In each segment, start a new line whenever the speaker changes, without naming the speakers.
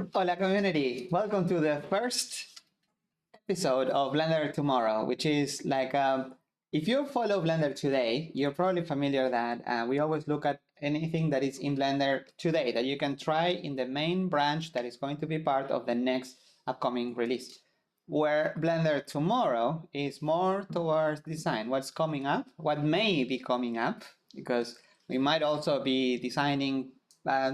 Hola community, welcome to the first episode of Blender Tomorrow, which is like if you follow Blender today, you're probably familiar that we always look at anything that is in Blender today that you can try in the main branch that is going to be part of the next upcoming release. Where Blender Tomorrow is more towards design, what's coming up, what may be coming up, because we might also be designing uh,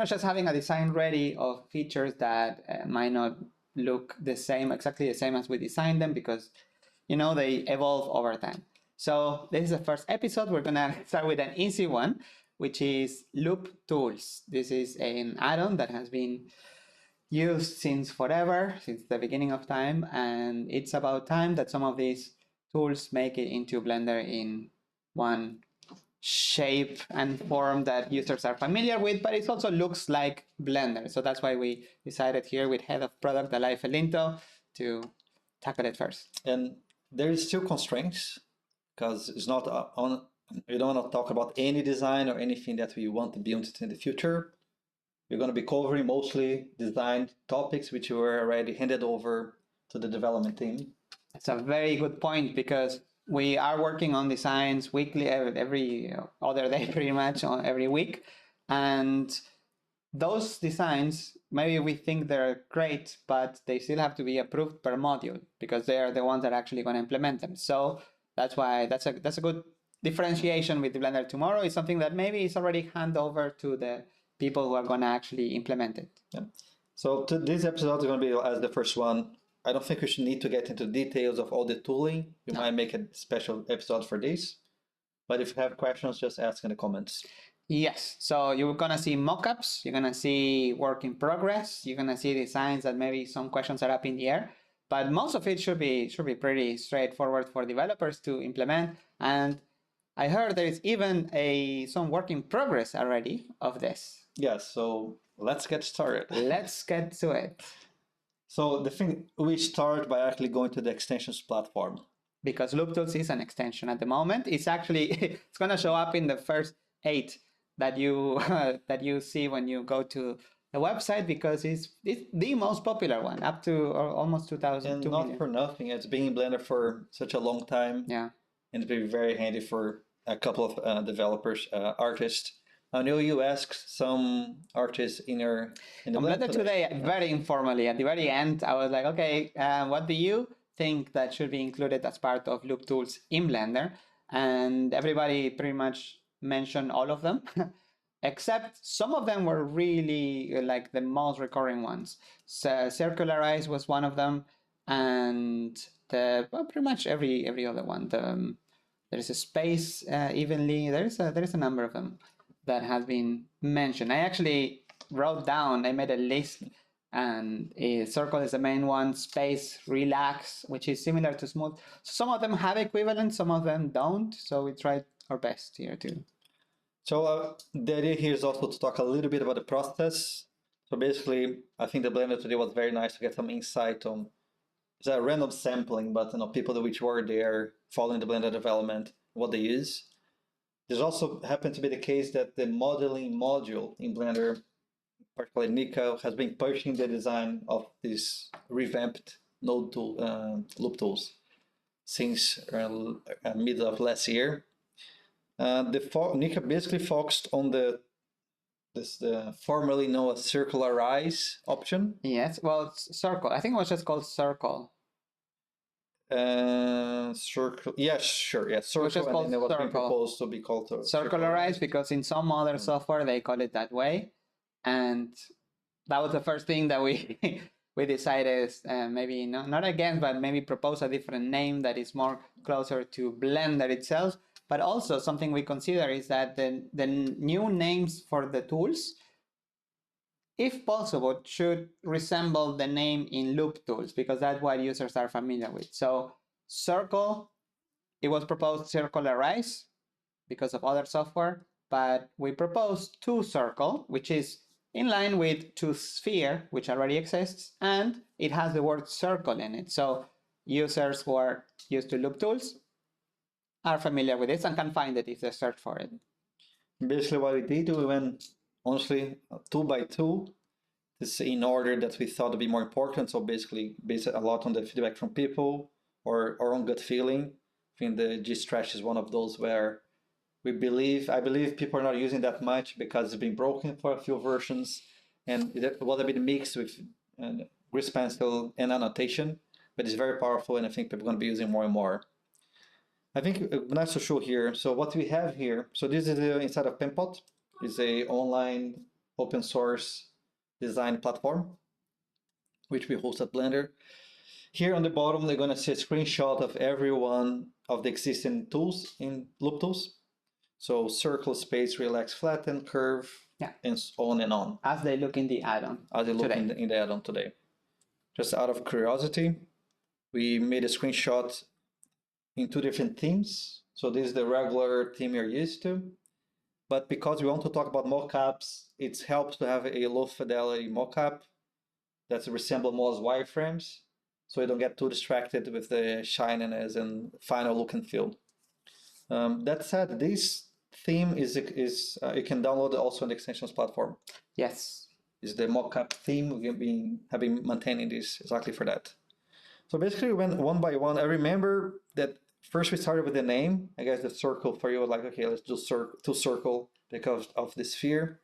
just having a design ready of features that might not look the same, exactly the same as we designed them, because they evolve over time. So this is the first episode. We're gonna start with an easy one, which is loop tools. This is an add-on that has been used since forever, since the beginning of time, and it's about time that some of these tools make it into Blender in one shape and form that users are familiar with, but it also looks like Blender. So that's why we decided here with head of product Alay Felinto to tackle it first.
And there is still constraints because it's not on. We don't want to talk about any design or anything that we want to build in the future. We're going to be covering mostly design topics which were already handed over to the development team.
It's a very good point because we are working on designs weekly, every other day, pretty much every week. And those designs, maybe we think they're great, but they still have to be approved per module because they are the ones that are actually going to implement them. So that's why that's a good differentiation with the Blender Tomorrow. Is something that maybe is already handed over to the people who are going to actually implement it.
Yeah. So this episode is going to be as the first one. I don't think we should need to get into details of all the tooling. We might make a special episode for this. But if you have questions, just ask in the comments.
Yes, so you're gonna see mockups, you're gonna see work in progress, you're gonna see designs that maybe some questions are up in the air, but most of it should be pretty straightforward for developers to implement. And I heard there is even some work in progress already of this.
Yes, so let's get started.
Let's get to it.
So the thing, we start by actually going to the extensions platform.
Because Loop Tools is an extension at the moment. It's actually, it's gonna show up in the first 8 that you that you see when you go to the website, because it's the most popular one, up to almost 2,000.
And not million. For nothing, it's been in Blender for such a long time.
Yeah.
And it's been very handy for a couple of developers, artists. I know you asked some artists in the
Blender today, very informally, at the very end, I was like, okay, what do you think that should be included as part of Loop Tools in Blender? And everybody pretty much mentioned all of them, except some of them were really like the most recurring ones. So circularize was one of them, and pretty much every other one. There's a space evenly. There's a number of them that has been mentioned. I actually wrote down, I made a list, and circle is the main one, space, relax, which is similar to smooth. Some of them have equivalent, some of them don't, so we tried our best here too.
So the idea here is also to talk a little bit about the process. So basically, I think the Blender today was very nice to get some insight on, it's a random sampling, but people which were there following the Blender development, what they use. There's also happened to be the case that the modeling module in Blender, particularly Nico, has been pushing the design of these revamped node tool, loop tools since middle of last year. Nico basically focused on the formerly known as circularize option.
Yes, well, circle. I think it was just called circle.
Circle. Yes, sure. Yes, circle.
Just called
and then it was
circle.
being proposed to be called
circularize, because in some other software they call it that way, and that was the first thing that we we decided maybe not against, but maybe propose a different name that is more closer to Blender itself. But also something we consider is that the new names for the tools, if possible, should resemble the name in Loop Tools, because that's what users are familiar with. So circle, it was proposed circularize because of other software, but we proposed to circle, which is in line with to sphere, which already exists, and it has the word circle in it. So users who are used to Loop Tools are familiar with this and can find it if they search for it.
Basically what we did, we went honestly 2 by 2 this in order that we thought would be more important. So basically based a lot on the feedback from people or our own gut feeling. I think the G-stretch is one of those where I believe people are not using that much because it's been broken for a few versions, and it was a bit mixed with grease pencil and annotation, but it's very powerful, and I think people are going to be using more and more. I think nice to show here. So what we have here, so this is inside of Penpot, is a online open source design platform, which we host at Blender. Here on the bottom, they're going to see a screenshot of every one of the existing tools in Loop Tools. So circle, space, relax, flatten, curve, and on and on.
As they look in the add-on.
As they look in the add-on today. Just out of curiosity, we made a screenshot in two different themes. So this is the regular theme you're used to. But because we want to talk about mockups, it helps to have a low fidelity mockup that resemble more wireframes, so you don't get too distracted with the shininess and final look and feel. That said, this theme is you can download it also on the extensions platform.
Yes,
is the mockup theme. We have been maintaining this exactly for that. So basically, we went one by one. I remember that first we started with the name. I guess the circle for you was like, okay, let's do circle because of the sphere.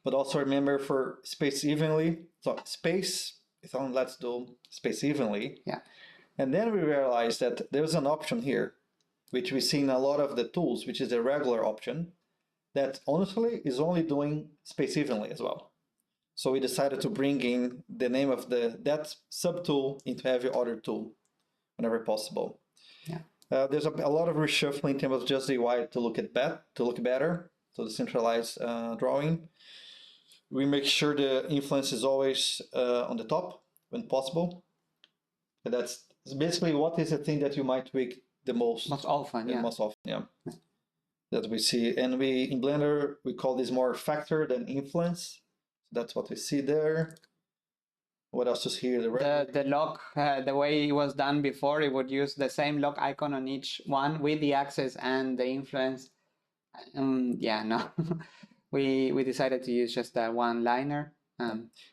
But also remember for space evenly. So space, let's do space evenly.
Yeah.
And then we realized that there's an option here, which we see in a lot of the tools, which is a regular option, that honestly is only doing space evenly as well. So we decided to bring in the name of that subtool into every other tool whenever possible.
Yeah.
There's a lot of reshuffling in terms of just the UI to look better, so the centralized drawing. We make sure the influence is always on the top when possible. But that's basically what is the thing that you might tweak the most
often,
yeah. That we see. And we in Blender we call this more factor than influence. That's what we see there. What else is here?
The lock, the way it was done before, it would use the same lock icon on each one with the axis and the influence. We decided to use just that one liner.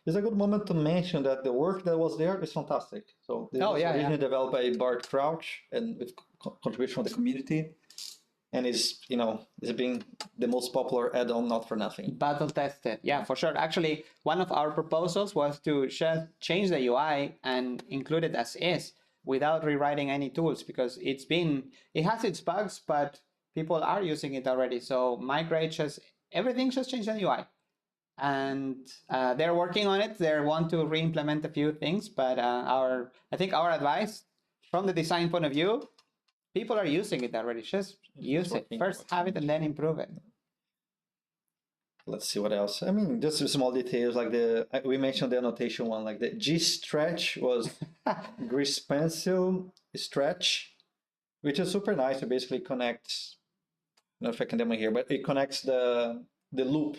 It's a good moment to mention that the work that was there is fantastic. So this was originally developed by Bart Crouch and with contribution from the community, and is being the most popular add-on, not for nothing.
Battle tested, yeah, for sure. Actually, one of our proposals was to just change the UI and include it as is without rewriting any tools, because it has its bugs, but people are using it already. So migrate everything, just change the UI. And they're working on it. They want to re-implement a few things, but I think our advice from the design point of view, people are using it already. Just use it. First have it and then improve it.
Let's see what else. I mean, just small details like we mentioned the annotation one, like the G stretch was grease pencil stretch, which is super nice. It basically connects, I don't know if I can demo here, but it connects the loop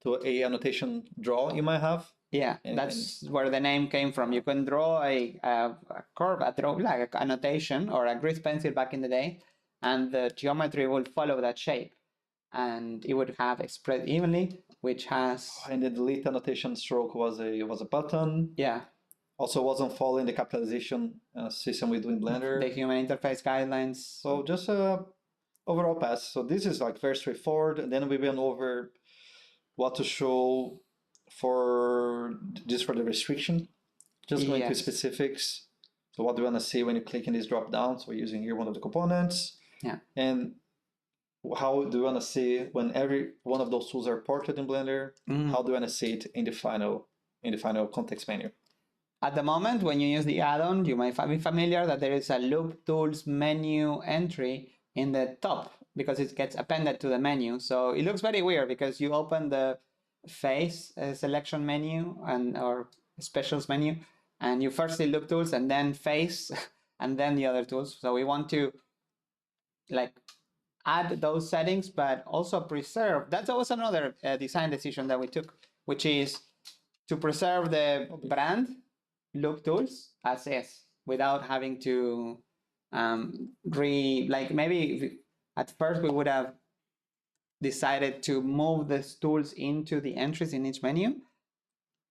to a annotation draw you might have.
Yeah, that's where the name came from. You can draw a curve, like an annotation or a grease pencil back in the day, and the geometry will follow that shape, and it would have expressed evenly, which has.
And the delete annotation stroke was a button.
Yeah. Also
wasn't following the capitalization system we do in Blender.
The human interface guidelines.
So just overall pass. So this is like very straightforward, and then we went over what to show for the restriction. Just going to specifics. So what do you want to see when you click in this drop down? So we're using here one of the components.
Yeah.
And how do you want to see when every one of those tools are ported in Blender? How do you want to see it in the final context menu?
At the moment, when you use the add-on, you might be familiar that there is a Loop Tools menu entry in the top, because it gets appended to the menu. So it looks very weird because you open the face selection menu or specials menu, and you first see Loop Tools and then face and then the other tools. So we want to add those settings, but also preserve. That's also another design decision that we took, which is to preserve the brand Loop Tools as is without having to maybe at first we would have decided to move these tools into the entries in each menu,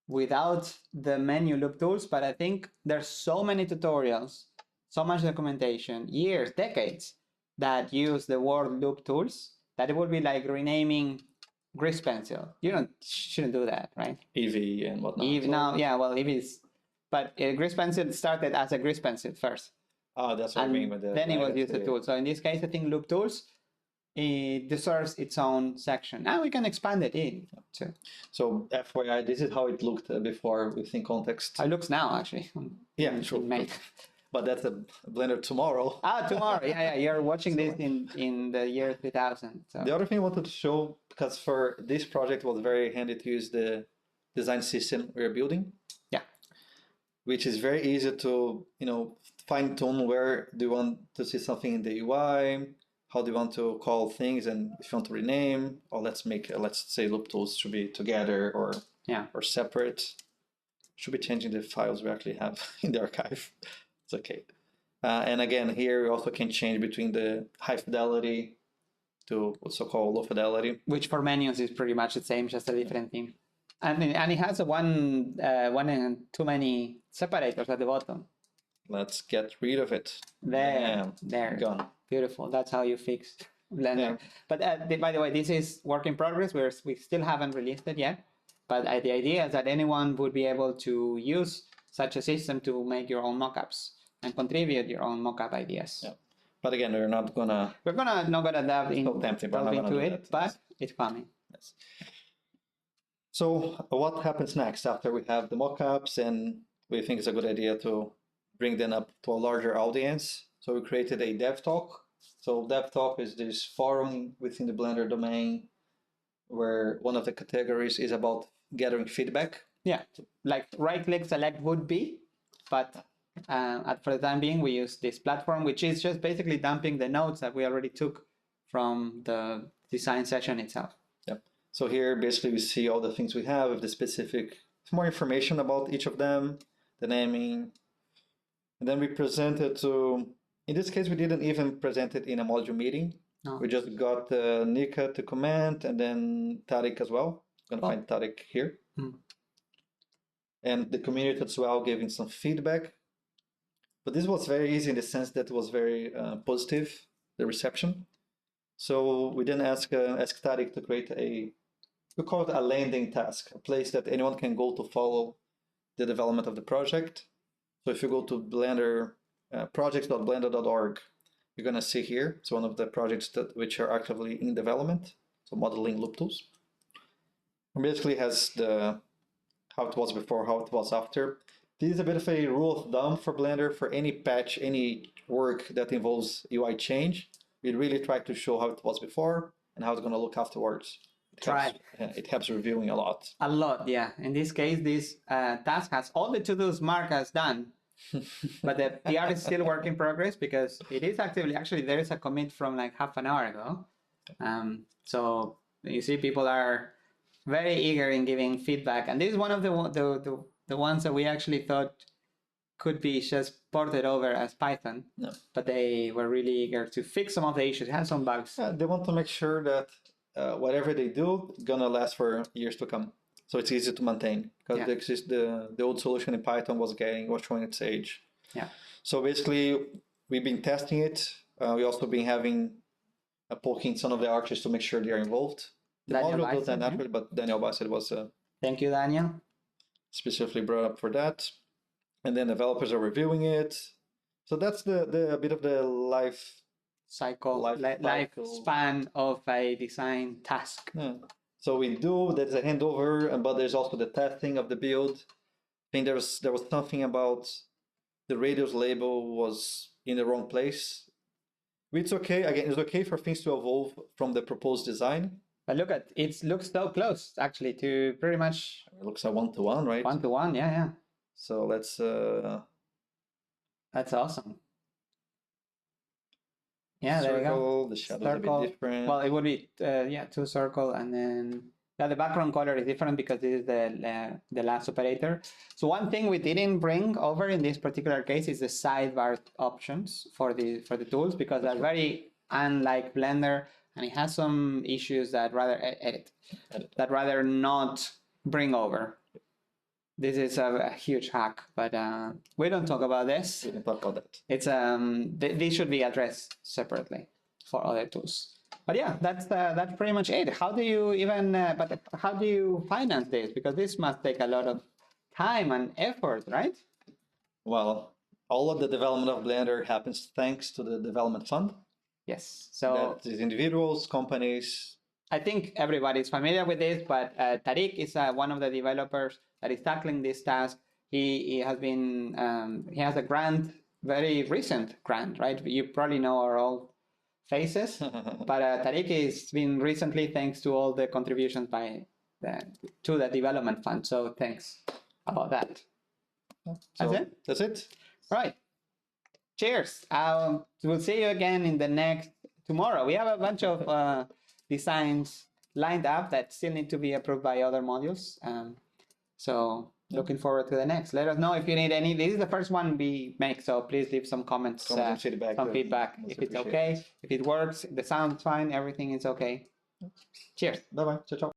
without the menu loop tools, but I think there's so many tutorials, so much documentation, years, decades, that use the word loop tools that it would be like renaming grease pencil. You shouldn't do that, right?
EV and whatnot.
Now, yeah, well, EV is, but grease pencil started as a grease pencil first.
Oh, that's what I mean with the
then it was used
legacy.
a tool. So in this case, I think loop tools, it deserves its own section. Now we can expand it in too.
So FYI, this is how it looked before within context.
How it looks now, actually.
Yeah, true. But that's a Blender tomorrow.
Tomorrow. Yeah. You're watching this in the year 2000. So.
The other thing I wanted to show, because for this project, it was very handy to use the design system we're building.
Yeah.
Which is very easy to, fine tune where do you want to see something in the UI, how do you want to call things, and if you want to rename, or let's say loop tools should be together or separate. Should be changing the files we actually have in the archive. It's okay. And again, here we also can change between the high fidelity to what's so-called low fidelity.
Which for menus is pretty much the same, just a different theme. And it has a one and too many separators at the bottom. Let's
get rid of it.
There.
Gone.
Beautiful. That's how you fix Blender. Yeah. But by the way, this is work in progress. We still haven't released it yet. But the idea is that anyone would be able to use such a system to make your own mockups and contribute your own mockup ideas.
Yeah. But again, we're not gonna
delve into it, but it's coming.
Yes. So what happens next after we have the mockups and we think it's a good idea to bring them up to a larger audience? So we created a dev talk. So dev talk is this forum within the Blender domain where one of the categories is about gathering feedback.
Yeah, like right-click select would be, but for the time being, we use this platform, which is just basically dumping the notes that we already took from the design session itself.
Yep. So here, basically, we see all the things we have with the specific, more information about each of them, the naming, and then we present it to, in this case, we didn't even present it in a module meeting. No. We just got Nika to comment and then Tariq as well. I'm going to find Tariq here. And the community as well giving some feedback. But this was very easy in the sense that it was very positive, the reception. So we then ask Tariq to create we call it a landing task, a place that anyone can go to follow the development of the project. So if you go to Blender, projects.blender.org, you're going to see here, it's one of the projects which are actively in development, so modeling loop tools. It basically has how it was before, how it was after. This is a bit of a rule of thumb for Blender. For any patch, any work that involves UI change, we really try to show how it was before and how it's going to look afterwards. It helps reviewing a lot.
A lot, yeah. In this case, this task has all the to-dos marked as done, but the PR is still work in progress because it is actually there is a commit from like half an hour ago. So you see people are very eager in giving feedback, and this is one of the ones that we actually thought could be just ported over as Python.
No.
But they were really eager to fix some of the issues. It had some bugs.
They want to make sure that whatever they do is gonna last for years to come, so it's easy to maintain because the old solution in Python was showing its age.
Yeah.
So basically, we've been testing it. We also been having poking some of the artists to make sure they are involved. The module does that naturally, but Daniel Bassett was
thank you, Daniel,
specifically brought up for that. And then developers are reviewing it. So that's the bit of the life
lifespan of a design task.
Yeah. So there's a handover, but there's also the testing of the build. I think there was something about the radius label was in the wrong place. It's okay. Again, it's okay for things to evolve from the proposed design.
But look at it, looks so close actually to pretty much.
It looks like 1-to-1, right?
1-to-1, yeah.
So let's.
That's awesome. Yeah, there we go.
The shadows are a bit different.
Well, it would be two circle, and then the background color is different because this is the last operator. So one thing we didn't bring over in this particular case is the sidebar options for the tools because they're very unlike Blender, and it has some issues that rather not bring over. this is a huge hack, but we don't talk about this.
We can talk about that.
It's these should be addressed separately for other tools. But yeah, that's pretty much it. How do you even? But how do you finance this? Because this must take a lot of time and effort, right?
Well, all of the development of Blender happens thanks to the development fund.
Yes. So
that is individuals, companies.
I think everybody's familiar with this, but Tariq is one of the developers that is tackling this task. He has been he has a grant, very recent grant, right? You probably know our old faces, but Tariq has been recently thanks to all the contributions to the development fund. So thanks about that. That's it.
That's it.
Right. Cheers. We'll see you again in the next tomorrow. We have a bunch of designs lined up that still need to be approved by other modules. So looking forward to the next. Let us know if you need any. This is the first one we make, so please leave some comments, some feedback. If it's okay, if it works, the sound's fine, everything is okay. Cheers.
Bye bye. Ciao, ciao.